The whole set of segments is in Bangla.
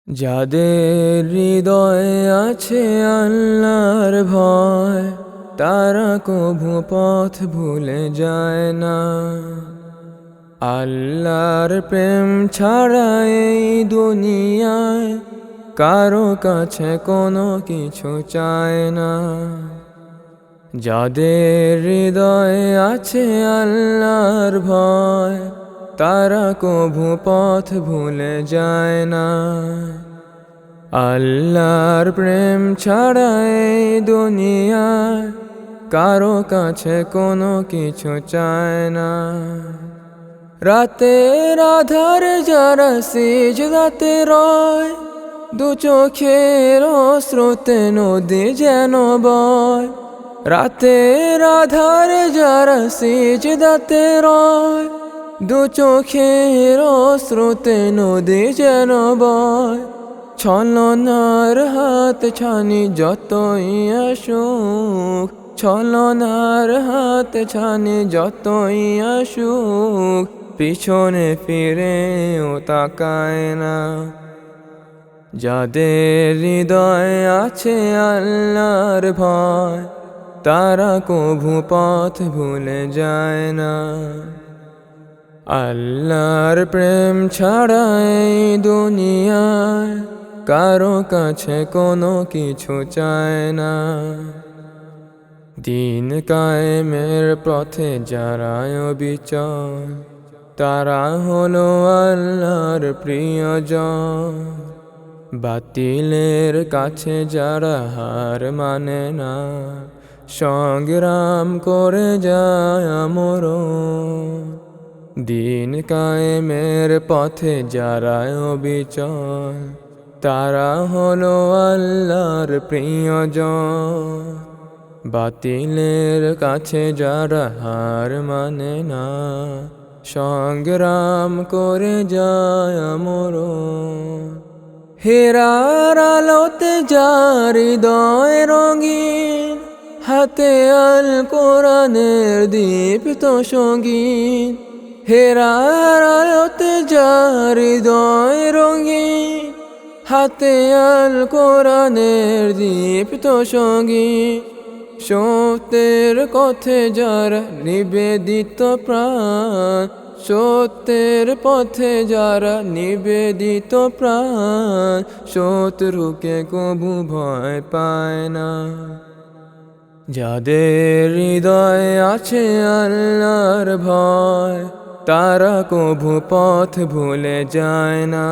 যাদের হৃদয়ে আছে আল্লাহর ভয়, তারা কভু পথ ভুলে যায় না। আল্লাহর প্রেম ছাড়া এই দুনিয়ায় কারো কাছে কোনো কিছু চায় না। যাদের হৃদয়ে আছে আল্লাহর ভয়, তারা কভু পথ ভুলে যায় না। আল্লাহর প্রেম ছাড়া এই দুনিয়ায় কারো কাছে কোনো কিছু চায় না। রাতের আধারে যারা সিজদাতে রয়, দু চোখের স্রোতে নদী যেন বয়। রাতের আধারে যারা সিজদাতে রয়, দু চোখের স্রোতে নদী যেন বয়। ছলনার হাত ছানি যতই আসুক, ছলনার হাত ছানি যতই আসুক, পিছনে ফিরেও তাকায় না। যাদের হৃদয়ে আছে আল্লাহর ভয়, তারা কভু পথ ভুলে যায় না। আল্লাহর প্রেম ছাড়া এই দুনিয়ায় কারো কাছে কোনো কিছু চায় না। দিন কায়েমের পথে যারা অবিচল, তারা হলো আল্লাহর প্রিয়জন। বাতিলের কাছে যারা হার মানে না, সংগ্রাম করে যায় আমরণ। দিন কায়েমের পথে যারা অবিচল, তারা হলো আল্লাহর প্রিয়জন। বাতিলের কাছে যারা হার মানে না, সংগ্রাম করে যায় আমরণ। হেরার আলোতে যার হৃদয় রঙিন, হাতে আল কোরআনের দীপ্ত সঙ্গীন। হেরার আলোতে যার হৃদয় রঙিন, হাতে আল কোরআনের দীপ্ত সঙ্গীন। সত্যের পথে যারা নিবেদিত প্রাণ, সত্যের পথে যারা নিবেদিত প্রাণ, শত্রুকে কভু ভয় পায় না। যাদের হৃদয়ে আছে আল্লাহর ভয়, তারা কভু পথ ভুলে যায় না।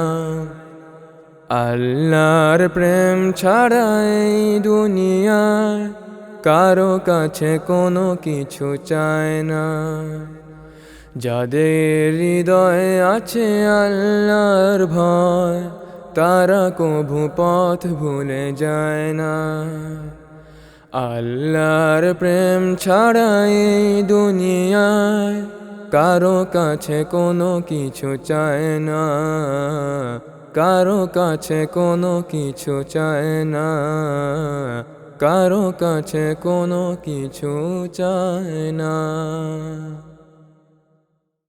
আল্লাহর প্রেম ছাড়া এই দুনিয়ায় কারো কাছে কোনো কিছু চায় না। যাদের হৃদয়ে আছে আল্লাহর ভয়, তারা কভু পথ ভুলে যায় না। আল্লাহর প্রেম ছাড়া এই দুনিয়ায় কারো কাছে কোনো কিছু চায় না। কারো কাছে কোনো কিছু চায় না। কারো কাছে কোনো কিছু চায় না।